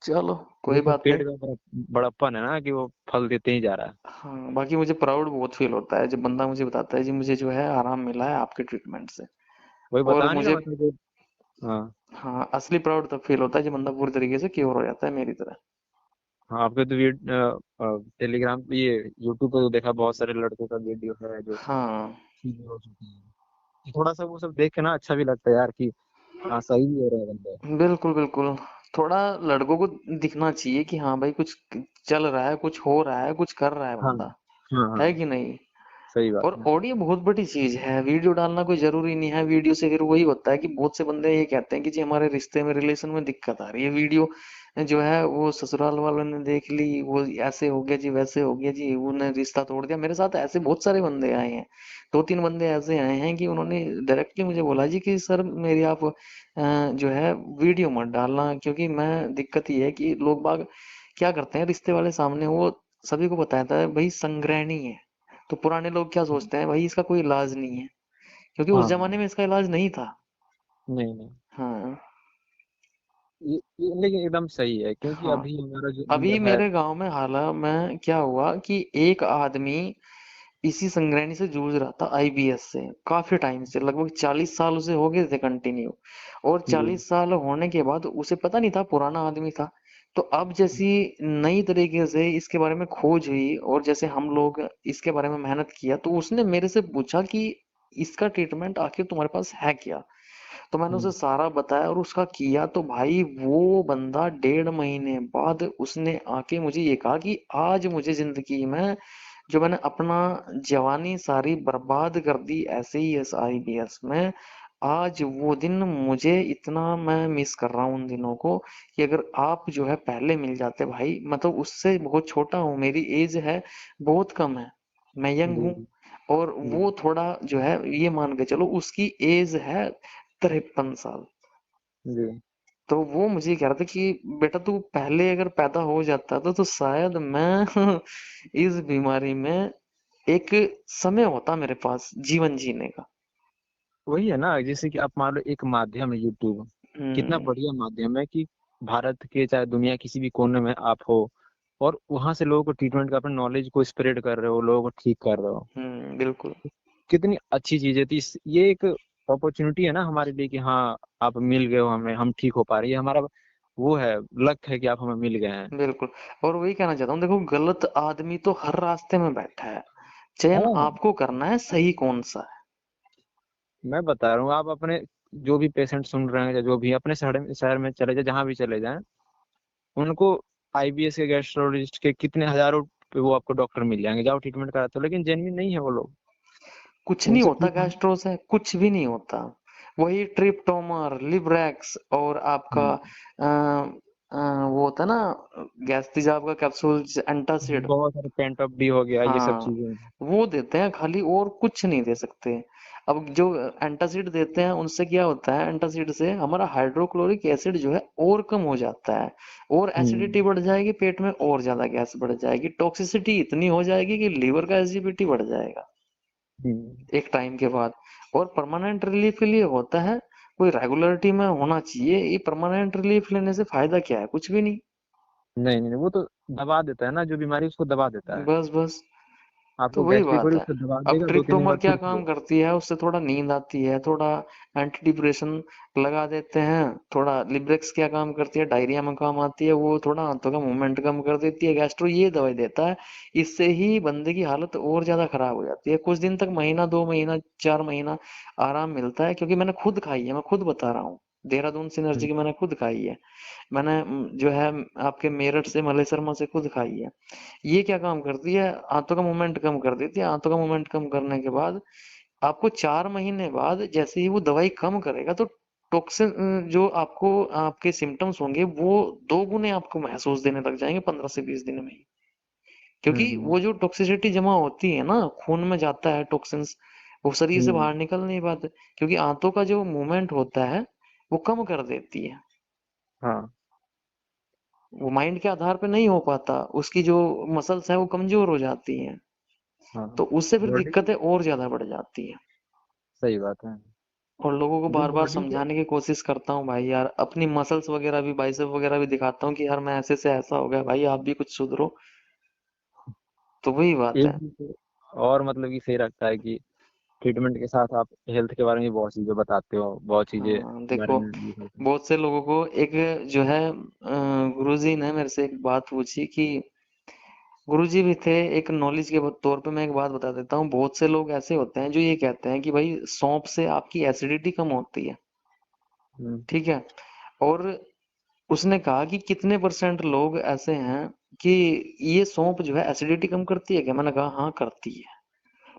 चलो ये कोई तो बात पेड़ नहीं। का बड़प्पन है ना, कि वो फल देते ही जा रहा है। हाँ, बाकी मुझे प्राउड बहुत फील होता है जब बंदा मुझे बताता है जी मुझे जो है आराम मिला है आपके ट्रीटमेंट से। वही और बता नहीं रहा, मुझे, मतलब जो। हाँ। हाँ असली प्राउड तब फील होता है जब बंदा पूरी तरीके से क्योर हो जाता है मेरी तरह। हाँ, आपके तो टेलीग्राम पे, ये यूट्यूब पे तो देखा, बहुत सारे लड़कों का वीडियो है जो हाँ, चीजें हो चुकी है। थोड़ा सा वो सब देख के ना अच्छा भी लगता है यार, कि हाँ सही भी हो रहा है बंदा। बिल्कुल बिल्कुल। थोड़ा लड़कों को दिखना चाहिए कि हाँ भाई कुछ चल रहा है, कुछ हो रहा है, कुछ कर रहा है हाँ, बंदा, हाँ, है हाँ। कि नहीं। सही बात और है। ऑडियो बहुत बड़ी चीज है, वीडियो डालना कोई जरूरी नहीं है। वीडियो से फिर वही होता है कि बहुत से बंदे ये कहते हैं कि जी हमारे रिश्ते में रिलेशन में दिक्कत आ रही है, वीडियो जो है वो ससुराल वालों ने देख ली, वो ऐसे हो गया जी वैसे हो गया जी, उन्होंने रिश्ता तोड़ दिया। मेरे साथ ऐसे बहुत सारे बंदे आए हैं, 2-3 बंदे ऐसे आए हैं कि उन्होंने डायरेक्टली मुझे बोला जी कि सर मेरी आप जो है वीडियो मत डालना, क्योंकि मैं दिक्कत ये है कि लोग बाग क्या करते हैं रिश्ते वाले सामने, वो सभी को बताता है भाई संग्रहणी है। तो पुराने लोग क्या सोचते हैं भाई इसका कोई इलाज नहीं है, क्योंकि उस हाँ, जमाने में इसका इलाज नहीं था। नहीं, नहीं। हाँ। ये लेकिन एकदम सही है, क्योंकि हाँ, अभी हमारा जो अभी उम्र है। मेरे गांव में हाल में क्या हुआ कि एक आदमी इसी संग्रहणी से जूझ रहा था, आईबीएस से, काफी टाइम से, लगभग 40 साल उसे हो गए थे कंटिन्यू। और जी। 40 साल होने के बाद उसे पता नहीं था, पुराना आदमी था। तो अब जैसी नई तरीके से इसके बारे में खोज हुई और जैसे हम लोग इसके बारे में मेहनत किया, तो उसने मेरे से पूछा कि इसका ट्रीटमेंट आखिर तुम्हारे पास है क्या। तो मैंने उसे हम्म, सारा बताया और उसका किया। तो भाई वो बंदा 1.5 महीने बाद उसने आके मुझे ये कहा कि आज मुझे जिंदगी में जो मैंने अपना जवानी सारी बर्बाद कर दी ऐसे ही एस आईबीएस में, आज वो दिन मुझे इतना मैं मिस कर रहा हूँ उन दिनों को, कि अगर आप जो है पहले मिल जाते भाई, मतलब उससे बहुत छोटा हूँ, मेरी एज है बहुत कम है, मैं यंग जी, हूँ। जी। और वो थोड़ा जो है ये मान के चलो उसकी एज है 53 साल। जी। तो वो मुझे कह रहा था कि बेटा तू पहले अगर पैदा हो जाता तो शायद मैं इस बीमारी में एक समय होता मेरे पास जीवन जीने का। वही है ना, जैसे कि आप मान लो एक माध्यम है यूट्यूब, कितना हम्म। बढ़िया माध्यम है कि भारत के चाहे दुनिया किसी भी कोने में आप हो, और वहां से लोगों को ट्रीटमेंट का अपने नॉलेज को स्प्रेड कर रहे हो, लोगों को ठीक कर रहे हो। बिल्कुल। कितनी अच्छी चीज है। तो ये एक अपॉर्चुनिटी है ना हमारे लिए कि हाँ आप मिल गए हो हमें, हम ठीक हो पा रहे हैं, ये हमारा वो है, लक है कि आप हमें मिल गए हैं। बिल्कुल। और वही कहना चाहता हूँ, देखो गलत आदमी तो हर रास्ते में बैठा है, चयन हाँ, आपको करना है सही कौन सा है। मैं बता रहा हूँ, आप अपने जो भी पेशेंट सुन रहे हैं या जो भी अपने शहर शहर में चले जाए, जहाँ भी चले जाएं, उनको आईबीएस के गैस्ट्रोलॉजिस्ट के कितने हजारों पे वो आपको डॉक्टर मिल जाएंगे, जाओ ट्रीटमेंट कराते हो, लेकिन जेन्युइन नहीं है वो लोग, कुछ नहीं उनसे होता ठीक होना। गैस्ट्रो से, कुछ भी नहीं होता। वही ट्रिप्टोमर, लिब्रेक्स और आपका हम्म, वो होता है ना गैस तेजाब का कैप्सूल, एंटासिड। बहुत सारे पेंटअप डी हो गया, ये सब हाँ, चीजें। वो देते हैं खाली, और कुछ नहीं दे सकते। अब जो एंटासिड देते हैं उनसे क्या होता है, एंटासिड से हमारा हाइड्रोक्लोरिक एसिड जो है और कम हो जाता है, और एसिडिटी हम्म। बढ़ जाएगी, पेट में और ज्यादा गैस बढ़ जाएगी, टॉक्सिसिटी इतनी हो जाएगी कि लीवर का एसिडिटी बढ़ जाएगा हम्म। एक टाइम के बाद। और परमानेंट रिलीफ के लिए होता है, कोई रेगुलरिटी में होना चाहिए। ये परमानेंट रिलीफ लेने से फायदा क्या है, कुछ भी नहीं। नहीं नहीं, वो तो दबा देता है ना, जो बीमारी उसको दबा देता है। बस बस। तो आपको वही गैस्ट्रिक हो बात रही है। उसको दबा अब देगा, 2 3 दिन ट्रिप्टोमर बाद क्या फिर काम से। करती है, उससे थोड़ा नींद आती है, थोड़ा एंटी डिप्रेशन लगा देते हैं। थोड़ा लिब्रेक्स क्या काम करती है, डायरिया में काम आती है, वो थोड़ा हाथों का मूवमेंट कम कर देती है। गैस्ट्रो ये दवाई देता है, इससे ही बंदे की हालत और ज्यादा खराब हो जाती है। कुछ दिन तक, महीना 2 महीना 4 महीना आराम मिलता है, क्योंकि मैंने खुद खाई है, मैं खुद बता रहा हूँ। देहरादून सिनर्जी हम्म। की मैंने खुद खाई है। मैंने जो है आपके मेरठ से, मलय शर्मा से खुद खाई है। ये क्या काम करती है, हाथों का मूवमेंट कम कर देती है। हाथों का मूवमेंट कम करने के बाद आपको 4 महीने बाद जैसे ही वो दवाई कम करेगा, तो टॉक्सिन जो आपको आपके सिम्टम्स होंगे वो 2 गुने आपको महसूस देने लग जाएंगे 15 से 20 दिन में ही। क्योंकि हम्म। वो जो टॉक्सिसिटी जमा होती है ना, खून में जाता है टॉक्सिन्स, वो शरीर से हम्म। बाहर निकल नहीं पाते, क्योंकि आंतों का जो मूवमेंट होता है वो कम कर देती है। हाँ वो माइंड के आधार पे नहीं हो पाता, उसकी जो मसल्स है वो कमजोर हो जाती हैं। हाँ। तो उससे फिर बॉडी, दिक्कतें और ज्यादा बढ़ जाती है। सही बात है। और लोगों को जो बार बार बॉडी के, समझाने की कोशिश करता हूँ भाई यार, अपनी मसल्स वगैरह भी, बाइसेप वगैरह भी दिखाता हूँ कि यार मैं ऐसे से ऐसा हो गया भाई, आप भी कुछ सुधरो। तो वही बात एक है। चीज़ तो और मतलब कि सही रखता है कि ट्रीटमेंट के साथ आप हेल्थ के बारे में भी बहुत चीजें बताते हो, बहुत चीजें हाँ के बारे देखो, में ये करते हो। बहुत से लोगों को एक जो है गुरुजी ने मेरे से एक बात पूछी कि, गुरुजी भी थे, एक नॉलेज के तौर पे मैं एक बात बता देता हूँ। बहुत से लोग ऐसे होते हैं जो ये कहते हैं कि भाई सौंफ से आपकी एसिडिटी कम होती है, हम्म। ठीक है। और उसने कहा कि कितने परसेंट लोग ऐसे हैं कि ये सौंफ जो है एसिडिटी कम करती है क्या, मैंने कहा हाँ करती है,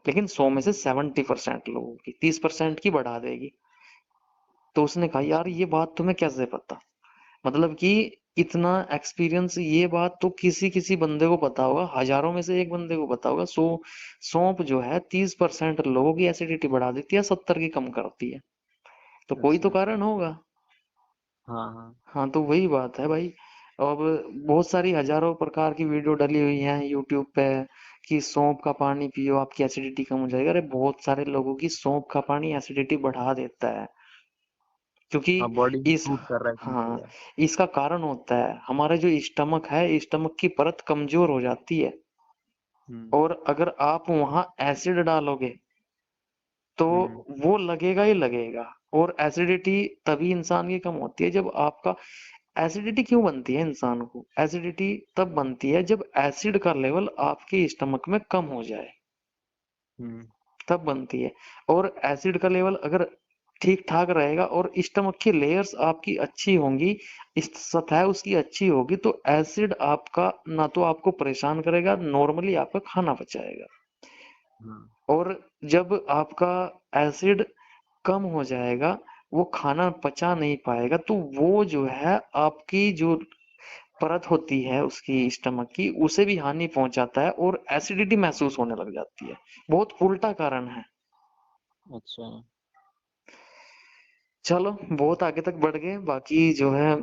लेकिन 100 में से 70% लोगों की, 30% की बढ़ा देगी। तो उसने कहा यार ये बात तुम्हें कैसे पता, मतलब कि इतना एक्सपीरियंस, ये बात तो किसी किसी बंदे को पता होगा, हजारों में से एक बंदे को पता होगा। सौंफ जो है 30% लोगों की एसिडिटी बढ़ा देती है, 70 की कम करती है। तो कोई तो अच्छा। कारण होगा। हाँ हाँ। हाँ तो वही बात है भाई। अब बहुत सारी हजारों प्रकार की वीडियो डली हुई हैं यूट्यूब पे कि सौंफ का पानी पियो आपकी एसिडिटी कम हो जाएगी। अरे बहुत सारे लोगों की सौंफ का पानी एसिडिटी बढ़ा देता है, क्योंकि हाँ, बॉडी में इस, सूट कर रहा है कि नहीं कर हाँ, रहा है। इसका कारण होता है हमारे जो स्टमक है, स्टमक की परत कमजोर हो जाती है। हम्म। और अगर आप वहां एसिड डालोगे तो हम्म। वो लगेगा ही लगेगा। और एसिडिटी तभी इंसान की कम होती है जब आपका, एसिडिटी क्यों बनती है इंसान को, एसिडिटी तब बनती है जब एसिड का लेवल आपके स्टमक में कम हो जाए, हम्म। तब बनती है। और एसिड का लेवल अगर ठीक ठाक रहेगा और स्टमक की लेयर्स आपकी अच्छी होंगी, इस सतह उसकी अच्छी होगी, तो एसिड आपका ना तो आपको परेशान करेगा, नॉर्मली आपका खाना पचाएगा। हाँ। और जब आपका एसिड कम हो जाएगा, वो खाना पचा नहीं पाएगा, तो वो जो है आपकी जो परत होती है उसकी स्टमक की, उसे भी हानि पहुंचाता है और एसिडिटी महसूस होने लग जाती है। बहुत उल्टा कारण है। अच्छा। चलो बहुत आगे तक बढ़ गए, बाकी जो है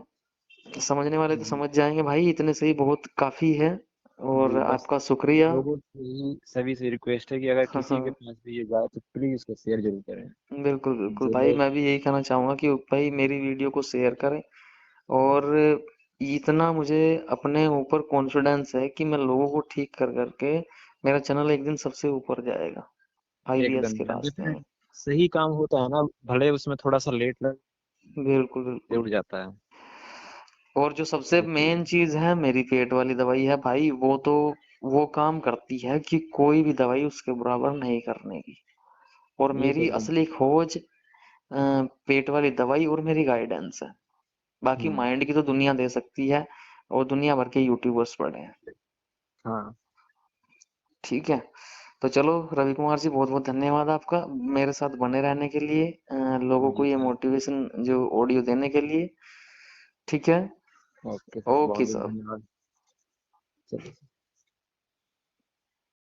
समझने वाले तो जी। समझ जाएंगे भाई, इतने से ही बहुत काफी है। और जी, बस आपका शुक्रिया। लोगों से ही, सभी से रिक्वेस्ट है कि अगर हाँ किसी के हाँ, पास भी ये जाए तो प्लीज उसको शेयर जरूर करें। बिल्कुल बिल्कुल भाई, जो मैं भी यही कहना चाहूंगा कि भाई मेरी वीडियो को शेयर करें। और इतना मुझे अपने ऊपर कॉन्फिडेंस है कि मैं लोगों को ठीक कर करके मेरा चैनल एक दिन सबसे ऊपर जाएगा, आईवीएस एकदम के जब रास्ते जिसमें में। सही काम होता है ना, भले उसमें थोड़ा सा लेट लग, बिल्कुल बिल्कुल। जरूर जाता है। और जो सबसे देखिए। मेन चीज है मेरी पेट वाली दवाई है भाई, वो तो वो काम करती है कि कोई भी दवाई उसके बराबर नहीं करने की। और ये तो मेरी एकदम। असली खोज पेट वाली दवाई और मेरी गाइडेंस है। बाकी हम्म। माइंड की तो दुनिया दे सकती है, और दुनिया भर के यूट्यूबर्स पड़े हैं। हाँ। ठीक है। तो चलो रवि कुमार जी, बहुत बहुत धन्यवाद आपका मेरे साथ बने रहने के लिए, लोगों को जी ये सर। मोटिवेशन जो ऑडियो देने के लिए। ठीक है। ओके सर, ओके बहुत बहुत सर। धन्यवाद। चलिए।